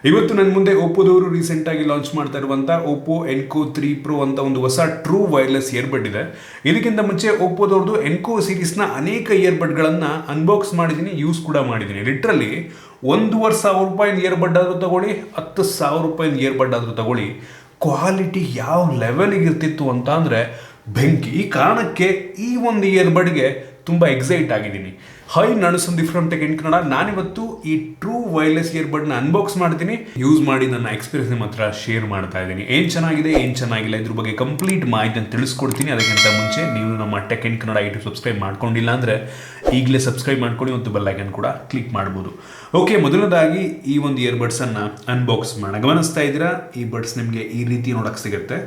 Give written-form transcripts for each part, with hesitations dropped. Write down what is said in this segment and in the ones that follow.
ಇವತ್ತು ನನ್ನ ಮುಂದೆ ಒಪ್ಪೋದವರು ರೀಸೆಂಟಾಗಿ ಲಾಂಚ್ ಮಾಡ್ತಾ ಇರುವಂಥ OPPO Enco 3 Pro ಅಂತ ಒಂದು ಹೊಸ ಟ್ರೂ ವೈರ್ಲೆಸ್ ಇಯರ್ಬಡ್ ಇದೆ. ಇದಕ್ಕಿಂತ ಮುಂಚೆ ಒಪ್ಪೋದವ್ರದ್ದು ಎನ್ಕೋ ಸೀರೀಸ್ನ ಅನೇಕ ಇಯರ್ಬಡ್ಗಳನ್ನು ಅನ್ಬಾಕ್ಸ್ ಮಾಡಿದ್ದೀನಿ, ಯೂಸ್ ಕೂಡ ಮಾಡಿದ್ದೀನಿ. ಲಿಟ್ರಲಿ $1,500 ಇಯರ್ಬಡ್ ಆದರೂ ತಗೊಳ್ಳಿ, $10,000 ಇಯರ್ಬಡ್ ಆದರೂ ತಗೊಳ್ಳಿ, ಕ್ವಾಲಿಟಿ ಯಾವ ಲೆವೆಲಿಗೆ ಇರ್ತಿತ್ತು ಅಂತ ಅಂದರೆ ಬೆಂಕಿ. ಈ ಕಾರಣಕ್ಕೆ ಈ ಒಂದು ಇಯರ್ಬಡ್ಗೆ ತುಂಬ ಎಕ್ಸೈಟ್ ಆಗಿದ್ದೀನಿ. ಹೈ, ನಾನು Sandeep from tech in Kannada. ನಾನಿವತ್ತು ಈ ಟ್ರೂ ವೈರ್ಲೆಸ್ ಇಯರ್ಬಡ್ನ ಅನ್ಬಾಕ್ಸ್ ಮಾಡ್ತೀನಿ, ಯೂಸ್ ಮಾಡಿ ನನ್ನ ಎಕ್ಸ್ಪೀರಿಯನ್ಸ್ ನಿಮ್ಮ ಹತ್ರ ಶೇರ್ ಮಾಡ್ತಾ ಇದ್ದೀನಿ. ಏನು ಚೆನ್ನಾಗಿದೆ, ಏನು ಚೆನ್ನಾಗಿಲ್ಲ, ಇದ್ರ ಬಗ್ಗೆ ಕಂಪ್ಲೀಟ್ ಮಾಹಿತಿಯನ್ನು ತಿಳಿಸ್ಕೊಡ್ತೀನಿ. ಅದಕ್ಕಿಂತ ಮುಂಚೆ ನೀವು ನಮ್ಮ tech in Kannada YouTube subscribe ಮಾಡ್ಕೊಂಡಿಲ್ಲ ಅಂದರೆ ಈಗಲೇ ಸಬ್ಸ್ಕ್ರೈಬ್ ಮಾಡ್ಕೊಳ್ಳಿ ಮತ್ತು ಬೆಲ್ ಐಕನ್ ಕೂಡ ಕ್ಲಿಕ್ ಮಾಡ್ಬೋದು. ಓಕೆ, ಮೊದಲನೇದಾಗಿ ಈ ಒಂದು ಇಯರ್ಬಡ್ಸನ್ನು ಅನ್ಬಾಕ್ಸ್ ಮಾಡೋಣ. ಗಮನಿಸ್ತಾ ಇದ್ದೀರಾ, ಈ ಬಡ್ಸ್ ನಿಮಗೆ ಈ ರೀತಿ ನೋಡೋಕ್ಕೆ ಸಿಗುತ್ತೆ.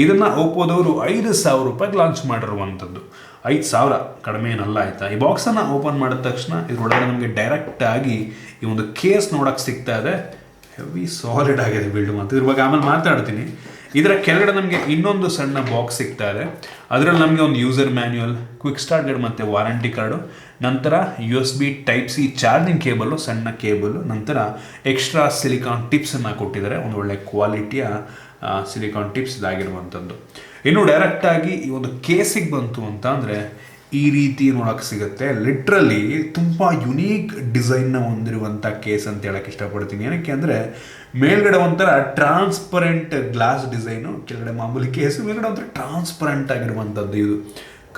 ಇದನ್ನು ಒಪ್ಪೋದವರು $5,000 ಲಾಂಚ್ ಮಾಡಿರುವಂಥದ್ದು. 5,000 ಕಡಿಮೆ ಏನಲ್ಲ, ಆಯಿತಾ. ಈ ಬಾಕ್ಸನ್ನು ಓಪನ್ ಮಾಡಿದ ತಕ್ಷಣ ಇದರೊಳಗಡೆ ನಮಗೆ ಡೈರೆಕ್ಟಾಗಿ ಈ ಒಂದು ಕೇಸ್ ನೋಡೋಕ್ಕೆ ಸಿಗ್ತಾ ಇದೆ. ಹೆವಿ ಸಾಲಿಡ್ ಆಗಿದೆ ಬಿಲ್ಡ್. ಮತ್ತು ಇದ್ರ ಬಗ್ಗೆ ಆಮೇಲೆ ಮಾತಾಡ್ತೀನಿ. ಇದರ ಕೆಳಗಡೆ ನಮಗೆ ಇನ್ನೊಂದು ಸಣ್ಣ ಬಾಕ್ಸ್ ಸಿಗ್ತಾ ಇದೆ. ಅದರಲ್ಲಿ ನಮಗೆ ಒಂದು user manual, quick start guide ಮತ್ತು ವಾರಂಟಿ ಕಾರ್ಡು, ನಂತರ USB Type-C ಚಾರ್ಜಿಂಗ್ ಕೇಬಲು, ಸಣ್ಣ ಕೇಬಲು, ನಂತರ ಎಕ್ಸ್ಟ್ರಾ ಸಿಲಿಕಾನ್ ಟಿಪ್ಸನ್ನು ಕೊಟ್ಟಿದ್ದಾರೆ. ಒಂದು ಒಳ್ಳೆ ಕ್ವಾಲಿಟಿಯ ಸಿಲಿಕಾನ್ ಟಿಪ್ಸ್ ಇದಾಗಿರುವಂಥದ್ದು. ಇನ್ನು ಡೈರೆಕ್ಟಾಗಿ ಈ ಒಂದು ಕೇಸಿಗೆ ಬಂತು ಅಂತ ಅಂದರೆ ಈ ರೀತಿ ನೋಡೋಕ್ಕೆ ಸಿಗುತ್ತೆ. ಲಿಟ್ರಲಿ ತುಂಬ ಯುನೀಕ್ ಡಿಸೈನ್ನ ಹೊಂದಿರುವಂಥ ಕೇಸ್ ಅಂತ ಹೇಳಕ್ಕೆ ಇಷ್ಟಪಡ್ತೀನಿ. ಏನಕ್ಕೆ ಅಂದರೆ ಮೇಲ್ಗಡೆ ಒಂಥರ ಟ್ರಾನ್ಸ್ಪರೆಂಟ್ ಗ್ಲಾಸ್ ಡಿಸೈನು, ಕೆಳಗಡೆ ಮಾಮೂಲಿ ಕೇಸು, ಮೇಲ್ಗಡೆ ಒಂಥರ ಟ್ರಾನ್ಸ್ಪರೆಂಟ್ ಆಗಿರುವಂಥದ್ದು. ಇದು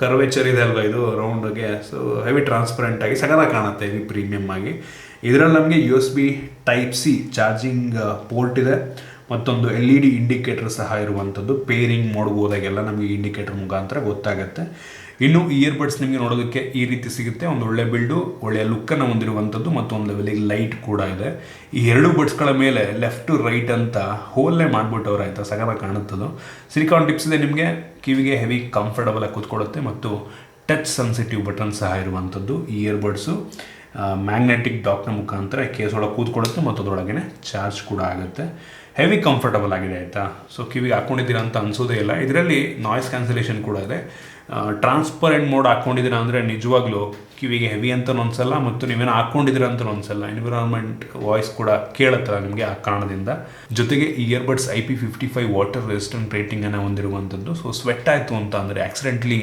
ಕರ್ವೇಚರ್ ಇದೆ ಅಲ್ವಾ, ಇದು ರೌಂಡ್ಗೆ. ಸೊ ಹೆವಿ ಟ್ರಾನ್ಸ್ಪರೆಂಟ್ ಆಗಿ ಸಗದಾಗಿ ಕಾಣುತ್ತೆ, ಹೆವಿ ಪ್ರೀಮಿಯಮ್ ಆಗಿ. ಇದರಲ್ಲಿ ನಮಗೆ USB Type-C ಚಾರ್ಜಿಂಗ್ ಪೋರ್ಟ್ ಇದೆ, ಮತ್ತೊಂದು LED ಇಂಡಿಕೇಟರ್ ಸಹ ಇರುವಂಥದ್ದು. ಪೇರಿಂಗ್ ಮಾಡ್ಬೋದಾಗೆಲ್ಲ ನಮಗೆ ಇಂಡಿಕೇಟರ್ ಮುಖಾಂತರ ಗೊತ್ತಾಗುತ್ತೆ. ಇನ್ನು ಇಯರ್ಬಡ್ಸ್ ನಿಮಗೆ ನೋಡೋದಕ್ಕೆ ಈ ರೀತಿ ಸಿಗುತ್ತೆ. ಒಂದು ಒಳ್ಳೆ ಬಿಲ್ಡು, ಒಳ್ಳೆಯ ಲುಕ್ಕನ್ನು ಹೊಂದಿರುವಂಥದ್ದು, ಮತ್ತು ಒಂದು ಲೆವೆಲಿಗೆ ಲೈಟ್ ಕೂಡ ಇದೆ. ಈ ಎರಡು ಬಡ್ಸ್ಗಳ ಮೇಲೆ ಲೆಫ್ಟ್ ಟು ರೈಟ್ ಅಂತ ಹೋಲ್ನೇ ಮಾಡಿಬಿಟ್ಟವ್ರು, ಆಯಿತಾ. ಸಗದಾಗಿ ಕಾಣುತ್ತದು. ಸಿಲಿಕಾನ್ ಟಿಪ್ಸ್ ಇದೆ, ನಿಮಗೆ ಕಿವಿಗೆ ಹೆವಿ ಕಂಫರ್ಟಬಲ್ ಆಗಿ ಕೂತ್ಕೊಳ್ಳುತ್ತೆ, ಮತ್ತು ಟಚ್ ಸೆನ್ಸಿಟಿವ್ ಬಟನ್ ಸಹ ಇರುವಂಥದ್ದು. ಈ ಇಯರ್ಬಡ್ಸು ಮ್ಯಾಗ್ನೆಟಿಕ್ ಡಾಕ್ನ ಮುಖಾಂತರ ಕೇಸ್ ಒಳಗೆ ಕೂತ್ಕೊಳ್ಳುತ್ತೆ, ಮತ್ತು ಅದರೊಳಗೇ ಚಾರ್ಜ್ ಕೂಡ ಆಗುತ್ತೆ. ಹೆವಿ ಕಂಫರ್ಟಬಲ್ ಆಗಿದೆ, ಆಯಿತಾ. ಸೊ ಕಿವಿಗೆ ಹಾಕ್ಕೊಂಡಿದ್ದೀರಾ ಅಂತ ಅನಿಸೋದೇ ಇಲ್ಲ. ಇದರಲ್ಲಿ ನಾಯ್ಸ್ ಕ್ಯಾನ್ಸಲೇಷನ್ ಕೂಡ ಇದೆ. ಟ್ರಾನ್ಸ್ಪರೆಂಟ್ ಮೋಡ್ ಹಾಕ್ಕೊಂಡಿದ್ದೀರಾ ಅಂದರೆ ನಿಜವಾಗ್ಲೂ ಕಿವಿಗೆ ಹೆವಿ ಅಂತ ಅನಿಸಲ್ಲ, ಮತ್ತು ನೀವೇನೋ ಹಾಕ್ಕೊಂಡಿದ್ದೀರಾ ಅಂತ ಅನಿಸಲ್ಲ. ಎನ್ವಿರಾನ್ಮೆಂಟ್ ವಾಯ್ಸ್ ಕೂಡ ಕೇಳುತ್ತಲ್ಲ ನಿಮಗೆ ಆ ಕಾರಣದಿಂದ. ಜೊತೆಗೆ ಈ ಇಯರ್ಬಡ್ಸ್ IP55 ವಾಟರ್ ರೆಸಿಸ್ಟೆಂಟ್ ರೇಟಿಂಗನ್ನು ಹೊಂದಿರುವಂಥದ್ದು. ಸೊ ಸ್ವೆಟ್ ಆಯಿತು ಅಂತ ಅಂದರೆ ಆಕ್ಸಿಡೆಂಟ್ಲಿ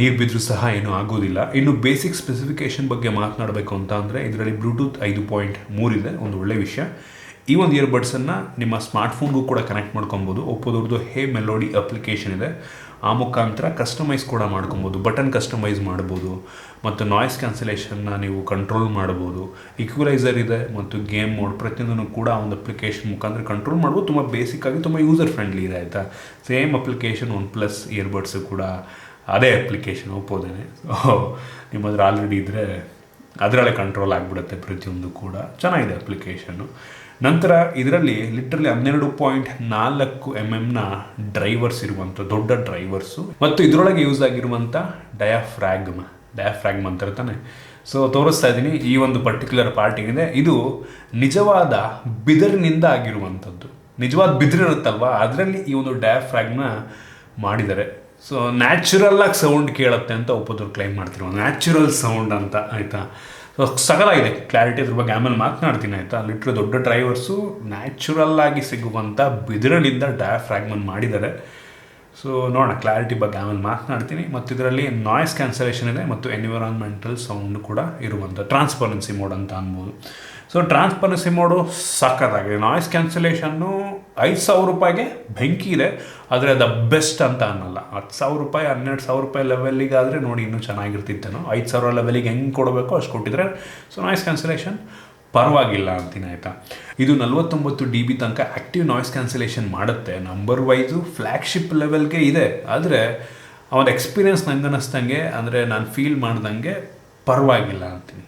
ನೀರು ಬಿದ್ದರೂ ಸಹ ಏನೂ ಆಗೋದಿಲ್ಲ. ಇನ್ನು ಬೇಸಿಕ್ ಸ್ಪೆಸಿಫಿಕೇಷನ್ ಬಗ್ಗೆ ಮಾತನಾಡಬೇಕು ಅಂತ ಅಂದರೆ ಇದರಲ್ಲಿ ಬ್ಲೂಟೂತ್ 5.3 ಇದೆ, ಒಂದು ಒಳ್ಳೆ ವಿಷಯ. ಈ ಒಂದು ಇಯರ್ಬಡ್ಸನ್ನು ನಿಮ್ಮ ಸ್ಮಾರ್ಟ್ಫೋನ್ಗೂ ಕೂಡ ಕನೆಕ್ಟ್ ಮಾಡ್ಕೊಬೋದು. ಒಪ್ಪೋದವ್ರದ್ದು ಹೇ ಮೆಲೋಡಿ ಅಪ್ಲಿಕೇಶನ್ ಇದೆ, ಆ ಮುಖಾಂತರ ಕಸ್ಟಮೈಸ್ ಕೂಡ ಮಾಡ್ಕೊಬೋದು. ಬಟನ್ ಕಸ್ಟಮೈಸ್ ಮಾಡ್ಬೋದು, ಮತ್ತು ನಾಯ್ಸ್ ಕ್ಯಾನ್ಸಲೇಷನ್ನ ನೀವು ಕಂಟ್ರೋಲ್ ಮಾಡ್ಬೋದು. ಈಕ್ವಲೈಸರ್ ಇದೆ, ಮತ್ತು ಗೇಮ್ ಮೋಡ್, ಪ್ರತಿಯೊಂದನ್ನು ಕೂಡ ಒಂದು ಅಪ್ಲಿಕೇಶನ್ ಮುಖಾಂತರ ಕಂಟ್ರೋಲ್ ಮಾಡ್ಬೋದು. ತುಂಬ ಬೇಸಿಕ್ಕಾಗಿ ತುಂಬ ಯೂಸರ್ ಫ್ರೆಂಡ್ಲಿ ಇದೆ, ಆಯಿತಾ. ಸೇಮ್ ಅಪ್ಲಿಕೇಶನ್ OnePlus ಇಯರ್ಬಡ್ಸು ಕೂಡ ಅದೇ ಅಪ್ಲಿಕೇಶನ್ ಒಪ್ಪೋದೇನೆ. ನಿಮ್ಮ ಹತ್ರ ಆಲ್ರೆಡಿ ಇದ್ದರೆ ಅದರಲ್ಲೇ ಕಂಟ್ರೋಲ್ ಆಗಿಬಿಡುತ್ತೆ ಪ್ರತಿಯೊಂದು ಕೂಡ. ಚೆನ್ನಾಗಿದೆ ಅಪ್ಲಿಕೇಶನ್ನು. ನಂತರ ಇದರಲ್ಲಿ ಲಿಟ್ರಲಿ 12.4 mm ಡ್ರೈವರ್ಸ್ ಇರುವಂಥ ದೊಡ್ಡ ಡ್ರೈವರ್ಸು, ಮತ್ತು ಇದರೊಳಗೆ ಯೂಸ್ ಆಗಿರುವಂಥ ಡಯಾಫ್ರಾಗ್ಮ್ ಅಂತಾರೆ ತಾನೆ. ಸೊ ತೋರಿಸ್ತಾ ಇದ್ದೀನಿ, ಈ ಒಂದು ಪರ್ಟಿಕ್ಯುಲರ್ ಪಾರ್ಟ್ ಏನಿದೆ ಇದು ನಿಜವಾದ ಬಿದಿರಿನಿಂದ ಆಗಿರುವಂಥದ್ದು. ನಿಜವಾದ ಬಿದಿರು ಇರುತ್ತಲ್ವ, ಅದರಲ್ಲಿ ಈ ಒಂದು ಡಯಾಫ್ರಾಗ್ನ ಮಾಡಿದ್ದಾರೆ. ಸೊ ನ್ಯಾಚುರಲ್ಲಾಗಿ ಸೌಂಡ್ ಕೇಳುತ್ತೆ ಅಂತ ಒಪ್ಪೋದವ್ರು ಕ್ಲೈಮ್ ಮಾಡ್ತಿರೋ, ನ್ಯಾಚುರಲ್ ಸೌಂಡ್ ಅಂತ, ಆಯಿತಾ. ಸೊ ಸಗಲಾಗಿದೆ ಕ್ಲಾರಿಟಿ, ಅದ್ರ ಬಗ್ಗೆ ಆಮೇಲೆ ಮಾತನಾಡ್ತೀನಿ, ಆಯಿತಾ. ಲಿಟ್ರಲಿ ದೊಡ್ಡ ಡ್ರೈವರ್ಸು ನ್ಯಾಚುರಲ್ಲಾಗಿ ಸಿಗುವಂಥ ಬಿದಿರಿನಿಂದ ಡಯಾಫ್ರಾಗ್ಮನ್ನು ಮಾಡಿದ್ದಾರೆ. ಸೊ ನೋಡೋಣ, ಕ್ಲಾರಿಟಿ ಬಗ್ಗೆ ಆಮೇಲೆ ಮಾತನಾಡ್ತೀನಿ. ಮತ್ತು ಇದರಲ್ಲಿ ನಾಯ್ಸ್ ಕ್ಯಾನ್ಸಲೇಷನ್ ಇದೆ, ಮತ್ತು ಎನ್ವಿರಾನ್ಮೆಂಟಲ್ ಸೌಂಡ್ ಕೂಡ ಇರುವಂಥ ಟ್ರಾನ್ಸ್ಪರೆನ್ಸಿ ಮೋಡ್ ಅಂತ ಅನ್ಬೋದು. ಸೊ ಟ್ರಾನ್ಸ್ಪರೆನ್ಸಿ ಮೋಡು ಸಾಕಾಗಿದೆ. ನಾಯ್ಸ್ ಕ್ಯಾನ್ಸಲೇಷನ್ನು $5,000 ಬೆಂಕಿ ಇದೆ, ಆದರೆ ದ ಬೆಸ್ಟ್ ಅಂತ ಅನ್ನಲ್ಲ. $10,000 $12,000 ಲೆವೆಲಿಗೆ ಆದರೆ ನೋಡಿ ಇನ್ನೂ ಚೆನ್ನಾಗಿರ್ತಿತ್ತೇನೋ. 5,000 ಲೆವೆಲಿಗೆ ಹೆಂಗೆ ಕೊಡಬೇಕೋ ಅಷ್ಟು ಕೊಟ್ಟಿದ್ರೆ ಸೊ ನಾಯ್ಸ್ ಕ್ಯಾನ್ಸಲೇಷನ್ ಪರವಾಗಿಲ್ಲ ಅಂತೀನಿ, ಆಯಿತಾ. ಇದು 49 dB ತನಕ ಆ್ಯಕ್ಟಿವ್ ನಾಯ್ಸ್ ಕ್ಯಾನ್ಸಲೇಷನ್ ಮಾಡುತ್ತೆ. ನಂಬರ್ ವೈಸು ಫ್ಲ್ಯಾಗ್ಶಿಪ್ ಲೆವೆಲ್ಗೆ ಇದೆ, ಆದರೆ ಅವನ ಎಕ್ಸ್ಪೀರಿಯನ್ಸ್ ನಂಗೆ ಅನ್ನಿಸ್ದಂಗೆ, ಅಂದರೆ ನಾನು ಫೀಲ್ ಮಾಡ್ದಂಗೆ ಪರವಾಗಿಲ್ಲ ಅಂತೀನಿ.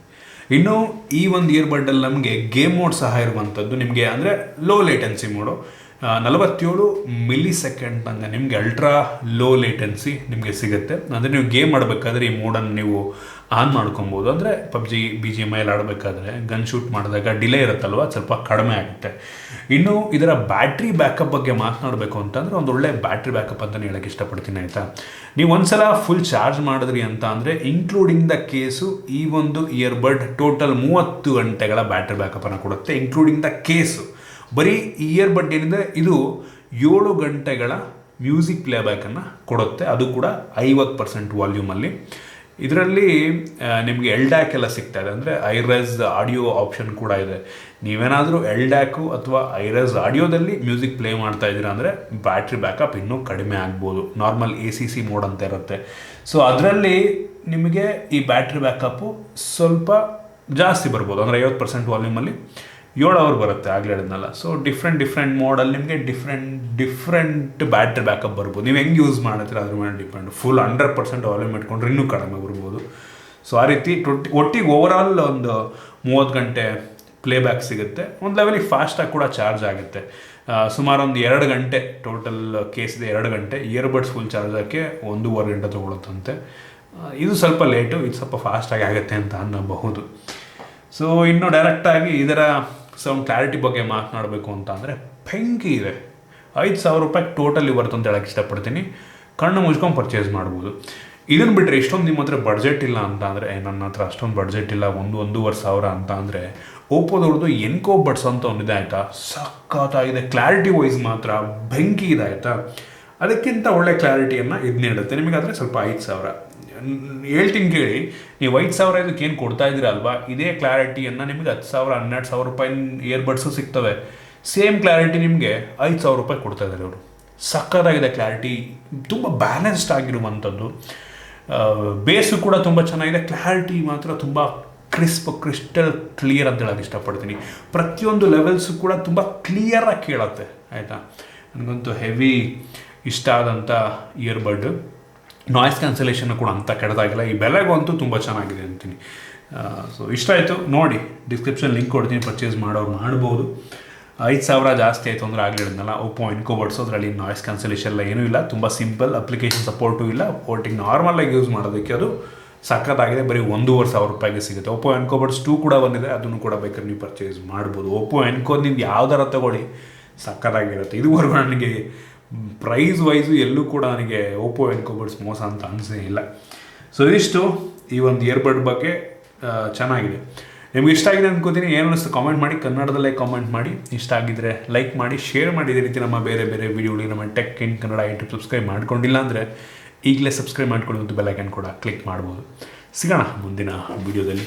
ಇನ್ನು ಈ ಒಂದು ಇಯರ್ಬಡ್ಡಲ್ಲಿ ನಮಗೆ ಗೇಮ್ ಮೋಡ್ ಸಹ ಇರುವಂಥದ್ದು. ನಿಮಗೆ ಅಂದರೆ ಲೋ ಲೇಟೆನ್ಸಿ ಮೋಡು, 47 ಮಿಲಿಸೆಕೆಂಡ್ ತನಕ ನಿಮಗೆ ಅಲ್ಟ್ರಾ ಲೋ ಲೇಟೆನ್ಸಿ ನಿಮಗೆ ಸಿಗುತ್ತೆ. ಅಂದರೆ ನೀವು ಗೇಮ್ ಆಡಬೇಕಾದ್ರೆ ಈ ಮೋಡನ್ನು ನೀವು ಆನ್ ಮಾಡ್ಕೊಬೋದು. ಅಂದರೆ PUBG BGMI ಆಡಬೇಕಾದ್ರೆ ಗನ್ ಶೂಟ್ ಮಾಡಿದಾಗ ಡಿಲೇ ಇರುತ್ತಲ್ವ, ಸ್ವಲ್ಪ ಕಡಿಮೆ ಆಗುತ್ತೆ. ಇನ್ನು ಇದರ ಬ್ಯಾಟ್ರಿ ಬ್ಯಾಕಪ್ ಬಗ್ಗೆ ಮಾತನಾಡಬೇಕು ಅಂತಂದರೆ ಒಂದು ಒಳ್ಳೆ ಬ್ಯಾಟ್ರಿ ಬ್ಯಾಕಪ್ ಅಂತಲೇ ಹೇಳೋಕ್ಕೆ ಇಷ್ಟಪಡ್ತೀನಿ, ಆಯಿತಾ. ನೀವು ಒಂದ್ಸಲ ಫುಲ್ ಚಾರ್ಜ್ ಮಾಡಿದ್ರಿ ಅಂತ ಅಂದರೆ ಇನ್ಕ್ಲೂಡಿಂಗ್ ದ ಕೇಸು ಈ ಒಂದು ಇಯರ್ಬಡ್ ಟೋಟಲ್ 30 ಗಂಟೆಗಳ ಬ್ಯಾಟ್ರಿ ಬ್ಯಾಕಪ್ಪನ್ನು ಕೊಡುತ್ತೆ, ಇನ್ಕ್ಲೂಡಿಂಗ್ ದ ಕೇಸು. ಬರೀ ಇಯರ್ಬಡ್ ಏನಿದೆ ಇದು 7 ಗಂಟೆಗಳ ಮ್ಯೂಸಿಕ್ ಪ್ಲೇಬ್ಯಾಕನ್ನು ಕೊಡುತ್ತೆ, ಅದು ಕೂಡ 50% ವಾಲ್ಯೂಮಲ್ಲಿ. ಇದರಲ್ಲಿ ನಿಮಗೆ ಎಲ್ಡ್ಯಾಕ್ ಎಲ್ಲ ಸಿಗ್ತಾ ಇದೆ, ಅಂದರೆ ಐರೆಸ್ ಆಡಿಯೋ ಆಪ್ಷನ್ ಕೂಡ ಇದೆ. ನೀವೇನಾದರೂ ಎಲ್ಡ್ಯಾಕು ಅಥವಾ ಐರೆಸ್ ಆಡಿಯೋದಲ್ಲಿ ಮ್ಯೂಸಿಕ್ ಪ್ಲೇ ಮಾಡ್ತಾ ಇದ್ದೀರಾ ಅಂದರೆ ಬ್ಯಾಟ್ರಿ ಬ್ಯಾಕಪ್ ಇನ್ನೂ ಕಡಿಮೆ ಆಗ್ಬೋದು. ನಾರ್ಮಲ್ ACC ಮೋಡ್ ಅಂತ ಇರುತ್ತೆ. ಸೊ ಅದರಲ್ಲಿ ನಿಮಗೆ ಈ ಬ್ಯಾಟ್ರಿ ಬ್ಯಾಕಪ್ಪು ಸ್ವಲ್ಪ ಜಾಸ್ತಿ ಬರ್ಬೋದು, ಅಂದರೆ 50% ವಾಲ್ಯೂಮಲ್ಲಿ 7 ಅವರ್ ಬರುತ್ತೆ, ಆಗಲೇ ಹೇಳಿದ್ನಲ್ಲ. ಸೊ ಡಿಫ್ರೆಂಟ್ ಮೋಡಲ್ಲಿ ನಿಮಗೆ ಡಿಫ್ರೆಂಟ್ ಬ್ಯಾಟ್ರಿ ಬ್ಯಾಕಪ್ ಬರ್ಬೋದು. ನೀವು ಹೆಂಗೆ ಯೂಸ್ ಮಾಡ್ತೀರ ಅದ್ರ ಮೇಲೆ ಡಿಪೆಂಡ್. ಫುಲ್ 100% ವಾಲ್ಯೂಮ್ ಇಟ್ಕೊಂಡ್ರೆ ಇನ್ನೂ ಕಡಿಮೆ ಬರ್ಬೋದು. ಸೊ ಆ ರೀತಿ ಒಟ್ಟಿಗೆ ಓವರಾಲ್ ಒಂದು 30 ಗಂಟೆ ಪ್ಲೇಬ್ಯಾಕ್ ಸಿಗುತ್ತೆ. ಒಂದು ಲೆವೆಲಿಗೆ ಫಾಸ್ಟಾಗಿ ಕೂಡ ಚಾರ್ಜ್ ಆಗುತ್ತೆ. ಸುಮಾರು ಒಂದು 2 ಗಂಟೆ ಟೋಟಲ್ ಕೇಸ್ ಇದೆ, 2 ಗಂಟೆ. ಇಯರ್ಬಡ್ಸ್ ಫುಲ್ ಚಾರ್ಜ್ ಹಾಕಿ 1.5 ಗಂಟೆ ತೊಗೊಳುತ್ತಂತೆ. ಇದು ಸ್ವಲ್ಪ ಲೇಟು, ಇದು ಸ್ವಲ್ಪ ಫಾಸ್ಟಾಗಿ ಆಗುತ್ತೆ ಅಂತ ಅನ್ನಬಹುದು. ಸೊ ಇನ್ನು ಡೈರೆಕ್ಟಾಗಿ ಇದರ ಸೌಂಡ್ ಕ್ಲಾರಿಟಿ ಬಗ್ಗೆ ಮಾತನಾಡಬೇಕು ಅಂತ ಅಂದರೆ ಬೆಂಕಿ ಇದೆ. 5,000 ರೂಪಾಯಿ ಟೋಟಲಿ ಬರುತ್ತೆ ಅಂತ ಹೇಳಕ್ಕೆ ಇಷ್ಟಪಡ್ತೀನಿ. ಕಣ್ಣು ಮುಚ್ಕೊಂಡು ಪರ್ಚೇಸ್ ಮಾಡ್ಬೋದು. ಇದನ್ನು ಬಿಟ್ಟರೆ ಇಷ್ಟೊಂದು ನಿಮ್ಮ ಹತ್ರ ಬಡ್ಜೆಟ್ ಇಲ್ಲ ಅಂತ ಅಂದರೆ, ನನ್ನ ಹತ್ರ ಅಷ್ಟೊಂದು ಬಡ್ಜೆಟ್ ಇಲ್ಲ, 1-1.5 ಸಾವಿರ ಅಂತ ಅಂದರೆ, ಓಪೋದವ್ರದ್ದು ಎನ್ಕೋ ಬಡ್ಸ್ ಅಂತ ಒಂದಿದೆ ಆಯಿತಾ, ಸಖತ್ತಾಗಿದೆ. ಕ್ಲಾರಿಟಿ ವೈಸ್ ಮಾತ್ರ ಬೆಂಕಿ ಇದೆ ಆಯಿತಾ. ಅದಕ್ಕಿಂತ ಒಳ್ಳೆ ಕ್ಲಾರಿಟಿಯನ್ನು ಇದು ನೀಡುತ್ತೆ. ನಿಮಗಾದರೆ ಸ್ವಲ್ಪ 5,000 ಹೇಳ್ತೀನಿ ಕೇಳಿ. ನೀವು 5,000 ಇದಕ್ಕೆ ಏನು ಕೊಡ್ತಾ ಇದ್ದೀರ ಅಲ್ವಾ, ಇದೇ ಕ್ಲಾರಿಟಿಯನ್ನು ನಿಮಗೆ 10,000 12,000 ರೂಪಾಯಿ ಇಯರ್ಬಡ್ಸು ಸಿಗ್ತವೆ. ಸೇಮ್ ಕ್ಲಾರಿಟಿ ನಿಮಗೆ 5,000 ರೂಪಾಯಿ ಕೊಡ್ತಾ ಇದ್ದಾರೆ ಅವರು. ಸಕ್ಕತ್ತಾಗಿದೆ ಕ್ಲಾರಿಟಿ, ತುಂಬ ಬ್ಯಾಲೆನ್ಸ್ಡ್ ಆಗಿರುವಂಥದ್ದು. ಬೇಸು ಕೂಡ ತುಂಬ ಚೆನ್ನಾಗಿದೆ. ಕ್ಲಾರಿಟಿ ಮಾತ್ರ ತುಂಬ ಕ್ರಿಸ್ಟಲ್ ಕ್ಲಿಯರ್ ಅಂತ ಹೇಳೋಕ್ಕೆ ಇಷ್ಟಪಡ್ತೀನಿ. ಪ್ರತಿಯೊಂದು ಲೆವೆಲ್ಸು ಕೂಡ ತುಂಬ ಕ್ಲಿಯರಾಗಿ ಕೇಳುತ್ತೆ ಆಯಿತಾ. ನನಗಂತೂ ಹೆವಿ ಇಷ್ಟ ಆದಂಥ ಇಯರ್ಬಡ್. ನಾಯ್ಸ್ ಕ್ಯಾನ್ಸಲೇಷನ್ ಕೂಡ ಅಂಥ ಕೆಡದಾಗಿಲ್ಲ. ಈ ಬೆಲೆಗಂತೂ ತುಂಬ ಚೆನ್ನಾಗಿದೆ ಅಂತೀನಿ. ಸೊ ಇಷ್ಟ ಆಯಿತು ನೋಡಿ, ಡಿಸ್ಕ್ರಿಪ್ಷನ್ ಲಿಂಕ್ ಕೊಡ್ತೀನಿ, ಪರ್ಚೇಸ್ ಮಾಡೋರು ಮಾಡ್ಬೋದು. 5,000 ಜಾಸ್ತಿ ಆಯಿತು ಅಂದರೆ ಆಗಲಿಲ್ಲ. OPPO Enco ಬಡ್ಸು ಅದರಲ್ಲಿ ನಾಯ್ಸ್ ಕ್ಯಾನ್ಸಲೇಷನ್ ಎಲ್ಲ ಏನೂ ಇಲ್ಲ, ತುಂಬ ಸಿಂಪಲ್. ಅಪ್ಲಿಕೇಶನ್ ಸಪೋರ್ಟು ಇಲ್ಲ. ಪೋರ್ಟಿಂಗ್ ನಾರ್ಮಲಾಗಿ ಯೂಸ್ ಮಾಡೋದಕ್ಕೆ ಅದು ಸಖತ್ತಾಗಿದೆ. ಬರೀ 1,500 ರೂಪಾಯಿಗೆ ಸಿಗುತ್ತೆ. OPPO Enco Buds 2 ಕೂಡ ಬಂದಿದೆ, ಅದನ್ನು ಕೂಡ ಬೇಕಾದ್ರೆ ನೀವು ಪರ್ಚೇಸ್ ಮಾಡ್ಬೋದು. OPPO Enco ನೀವು ಯಾವ್ದಾರ ತಗೊಳ್ಳಿ ಸಖತ್ತಾಗಿರುತ್ತೆ. ಇದುವರೆಗೂ ನನಗೆ ಪ್ರೈಸ್ ವೈಸು ಎಲ್ಲೂ ಕೂಡ ನನಗೆ OPPO Enco Buds ಮೋಸ ಅಂತ ಅನಿಸೇ ಇಲ್ಲ. ಸೊ ಇದಿಷ್ಟು ಈ ಒಂದು ಇಯರ್ಬಡ್ ಬಗ್ಗೆ. ಚೆನ್ನಾಗಿದೆ. ನಿಮ್ಗೆ ಇಷ್ಟ ಆಗಿದೆ ಅನ್ಕೋತೀನಿ. ಏನು ಅನ್ನಿಸ್ತು ಕಾಮೆಂಟ್ ಮಾಡಿ, ಕನ್ನಡದಲ್ಲೇ ಕಾಮೆಂಟ್ ಮಾಡಿ. ಇಷ್ಟ ಆಗಿದ್ದರೆ ಲೈಕ್ ಮಾಡಿ, ಶೇರ್ ಮಾಡಿ. ಇದೇ ರೀತಿ ನಮ್ಮ ಬೇರೆ ವಿಡಿಯೋಗಳಿಗೆ ನಮ್ಮ tech in Kannada YouTube subscribe ಮಾಡ್ಕೊಂಡಿಲ್ಲ ಅಂದರೆ ಈಗಲೇ ಸಬ್ಸ್ಕ್ರೈಬ್ ಮಾಡ್ಕೊಳ್ಳಿ ಮತ್ತು ಬೆಲ್ ಐಕಾನ್ ಕೂಡ ಕ್ಲಿಕ್ ಮಾಡ್ಬೋದು. ಸಿಗೋಣ ಮುಂದಿನ ವಿಡಿಯೋದಲ್ಲಿ.